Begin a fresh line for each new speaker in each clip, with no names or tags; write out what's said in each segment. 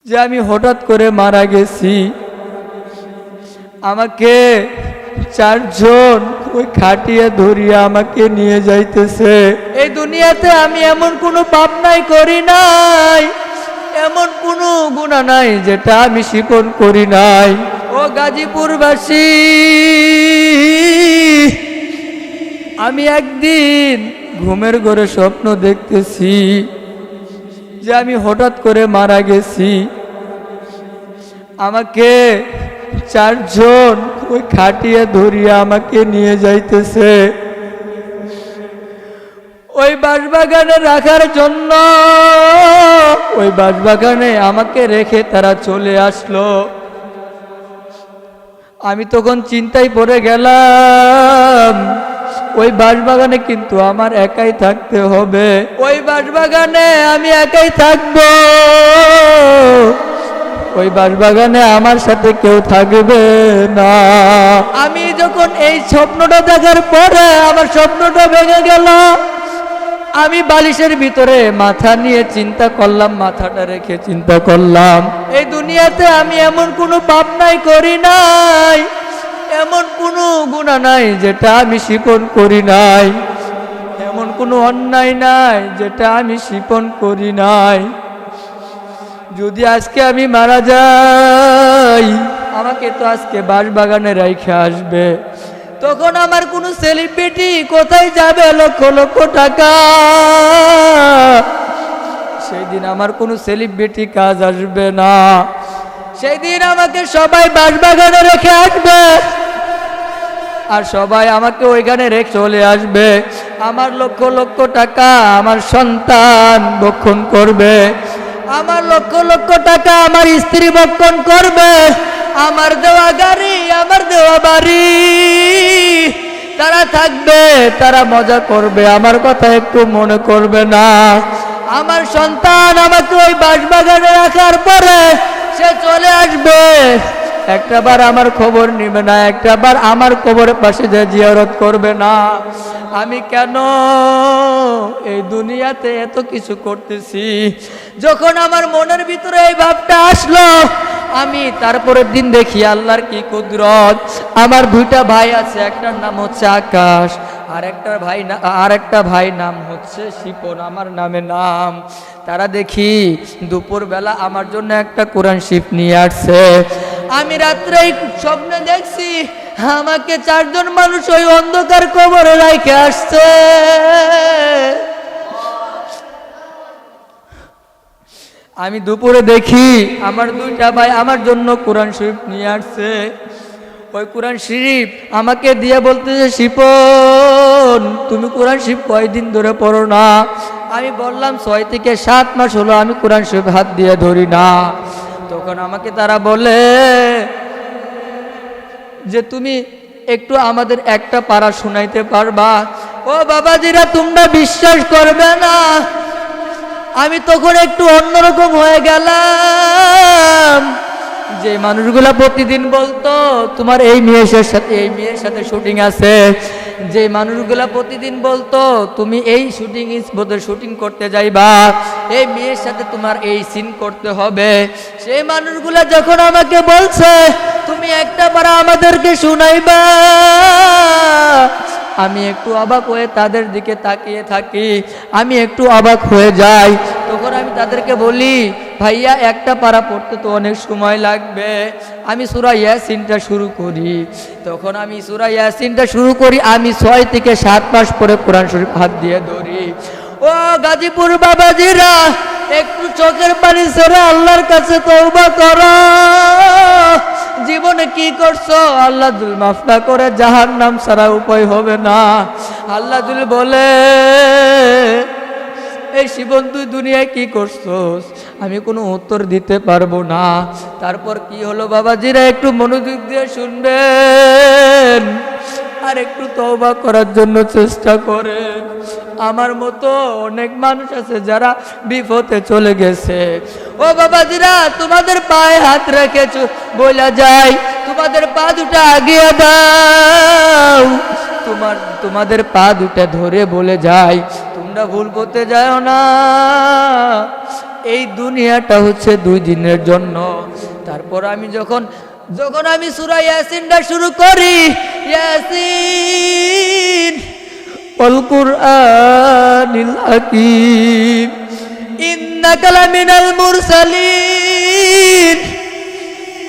যে আমি হঠাৎ করে মারা গেছি। আমাকে চারজন ওই খাটিয়ে ধরিয়া আমাকে নিয়ে যাইতেছে। এই দুনিয়াতে আমি এমন কোনো পাপ নাই করি নাই, এমন কোনো গুনাহ নাই যেটা আমি শিপন করি নাই। ও গাজীপুরবাসী, আমি একদিন ঘুমের ঘরে স্বপ্ন দেখতেছি যে আমি হঠাৎ করে মারা গেছি। আমাকে চারজন ওই খাটিয়ে ধরিয়া আমাকে নিয়ে যাইতেছে ওই বাঁশবাগানে রাখার জন্য। ওই বাঁশবাগানে আমাকে রেখে তারা চলে আসলো। আমি তখন চিন্তায় পড়ে গেলাম, ওই বাঁশবাগানে কিন্তু আমার একাই থাকতে হবে। ওই বাঁশবাগানে আমি একাই থাকবো, ওই বাঁশবাগানে আমার সাথে কেউ থাকবে না। আমি যখন এই স্বপ্নটা দেখার পরে আমার স্বপ্নটা ভেঙে গেল। আমি বালিশের ভিতরে মাথা নিয়ে চিন্তা করলাম, মাথাটা রেখে চিন্তা করলাম, এই দুনিয়াতে আমি এমন কোনো পাপ নাই করি নাই, এমন কোনো গুনাহ নাই যেটা আমি শিপন করি নাই, এমন কোনো অন্যায় নাই যেটা আমি শিপন করি নাই। যদি আজকে আমি মারা যাই, আমাকে তো আজকে বাঁশবাগানে রাইখে আসবে। তখন আমার কোনো সেলিব্রিটি কোথায় যাবে লক্ষ লক্ষ টাকা? সেই দিন আমার কোনো সেলিব্রিটি কাজ আসবে না। সেই দিন আমাকে সবাই বাঁশবাগানে রেখে আসবে, আর সবাই আমাকে ওইখানে রেখে চলে আসবে। আমার লক্ষ লক্ষ টাকা আমার সন্তান ভক্ষণ করবে, আমার লক্ষ লক্ষ টাকা আমার স্ত্রী ভক্ষণ করবে, আমার দেওয়া গাড়ি আমার দেওয়া বাড়ি তারা থাকবে, তারা মজা করবে, আমার কথা একটু মনে করবে না। আমার সন্তান আমাকে ওই বাঁশবাগানে রাখার পরে সে চলে আসবে, একটাবার আমার খবর নিবে না, একটাবার আমার কবরের পাশে যে জিয়ারত করবে না। আমি কেন এই দুনিয়াতে এত কিছু করতেছি? যখন আমার মনের ভিতরে এই ভাবটা আসলো, আমি তারপরের দিন দেখি আল্লাহর কি কুদরত। আমার দুইটা ভাই আছে, একটার নাম হচ্ছে আকাশ, আর একটা ভাই নাম হচ্ছে শিপন, আমার নামে নাম। তারা দেখি দুপুরবেলা আমার জন্য একটা কোরআন শরীফ নিয়ে আসছে। আমি রাত্রে স্বপ্নে দেখছি আমাকে চারজন মানুষ ওই অন্ধকার কবরে রাইখে আসছে। আমি দুপুরে দেখি আমার দুইটা ভাই আমার জন্য কোরআন শরীফ নিয়ে আসছে। ওই কোরআন শরীফ আমাকে দিয়ে বলতেছে, শিপন তুমি কোরআন শরীফ কয়দিন ধরে পড়ো না? আমি বললাম 6 থেকে 7 মাস হলো আমি কোরআন শরীফ হাত দিয়ে ধরি না। তখন আমাকে তারা বলে যে তুমি একটু আমাদের একটা পারা শোনাইতে পারবা? ও বাবাজিরা, তোমরা বিশ্বাস করবে না, আমি তখন একটু অন্যরকম হয়ে গেলাম। যে মানুষগুলা প্রতিদিন বলতো তোমার এই মেয়ের সাথে শুটিং আছে, যে মানুষগুলা প্রতিদিন বলতো তুমি এই শুটিং করতে যাইবা, এই মেয়ের সাথে তোমার এই সিন করতে হবে, সেই মানুষগুলা যখন আমাকে বলছে তুমি একটা পারা আমাদেরকে শুনাইবা, আমি একটু অবাক হয়ে তাদের দিকে তাকিয়ে থাকি, আমি একটু অবাক হয়ে যাই। তখন আমি তাদেরকে বলি, ভাইয়া একটা পারা পড়তে তো অনেক সময় লাগবে, আমি সূরা ইয়াসিনটা শুরু করি। তখন আমি সূরা ইয়াসিনটা শুরু করি, আমি 6 থেকে 7 মাস পরে কোরআন শরীফ হাত দিয়ে ধরি। ও গাজীপুর বাবাজিরা, একটু চোখের পানি ছেড়ে আল্লাহর কাছে তওবা করো। জীবনে কি করছো আল্লাহ যদি মাফ না করে জাহান্নাম ছাড়া উপায় হবে না। আল্লাহ যদি বলে, এই শিবন তুই দুনিয়ায় কি করছস, আমি কোনো উত্তর দিতে পারবো না। তারপর কি হলো বাবাজিরা, একটু মনোযোগ দিয়ে শুনবেন আর একটু তওবা করার জন্য চেষ্টা করেন। আমার মতো অনেক মানুষ আছে যারা বিপদে চলে গেছে। ও বাবাজিরা, তোমাদের পায়ে হাত রেখে বলা যায়, তোমাদের পা দুটা আগিয়ে দাও, তোমাদের পা দুটা ধরে বলে যায় তোমরা ভুল করতে যাও না। এই দুনিয়াটা হচ্ছে 2 দিনের জন্য। তারপর আমি যখন আমি সূরা ইয়াসিনটা শুরু করি, ইয়াসিন ওয়াল কুরআনিল হাকীম ইন্নাকা লামিনাল মুরসালিন,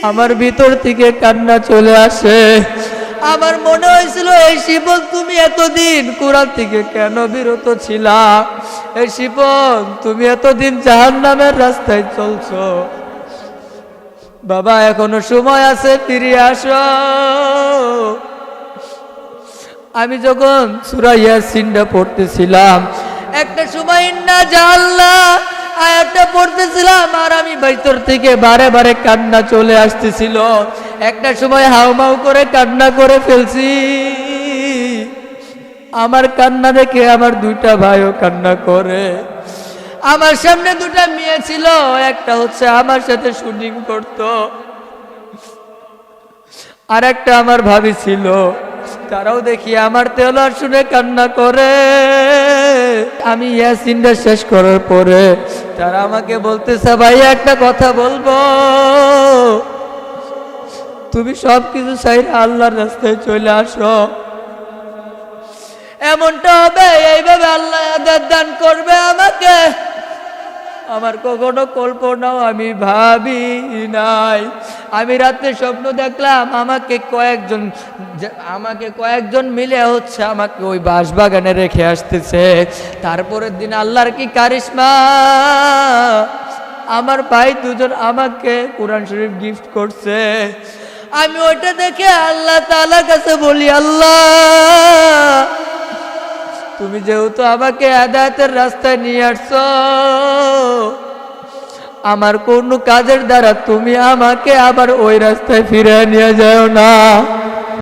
আমার ভিতর থেকে কান্না চলে আসে। আমার মনে হয়েছিল, এই শিপন তুমি এতদিন কোরআন থেকে কেন বিরত ছিলা? এই শিপন তুমি এতদিন জাহান্নামের রাস্তায় চলছো। বাবা এখনো সময় আছে, ফিরে আসো। আমি যখন সূরা ইয়াসিনটা পড়তেছিলাম, একটা সময় ইন্না জাআলনা আয়াতটা পড়তেছিলাম, আর আমি ভিতর থেকে বারে বারে কান্না চলে আসতেছিল। একটা সময় হাউমাউ করে কান্না করে ফেলছি। আমার কান্না দেখে আমার 2টা ভাইও কান্না করে। আমার সামনে 2টা মেয়ে ছিল, একটা হচ্ছে আমার সাথে শুটিং করতো, আর একটা আমার ভাবি ছিল। তারাও দেখি আমার তেলাওয়াত শুনে কান্না করে। আমি ইয়াসিনটা শেষ করার পরে তারা আমাকে বলতেছে, ভাই একটা কথা বলবো, তুমি সবকিছু চাইলে আল্লাহর রাস্তায় চলে আসো। এমনটা হবে, এইভাবে আল্লাহ আদার দান করবে আমাকে, আমার কখনো কল্পনাও আমি ভাবি নাই। আমি রাতে স্বপ্ন দেখলাম আমাকে কয়েকজন মিলে হচ্ছে আমাকে ওই বাঁশবাগানে রেখে আসতেছে। তারপরের দিন আল্লাহর কি কারিশমা, আমার ভাই 2জন আমাকে কোরআন শরীফ গিফট করছে। আমি ওইটা দেখে আল্লাহ তাআলার কাছে বলি, আল্লাহ তুমি যেহেতু আমাকে হেদায়েতের রাস্তায় নিয়ে আসছো, আমার কোন কাজের দ্বারা তুমি আমাকে আবার ওই রাস্তায় ফিরে নিয়ে যাও না।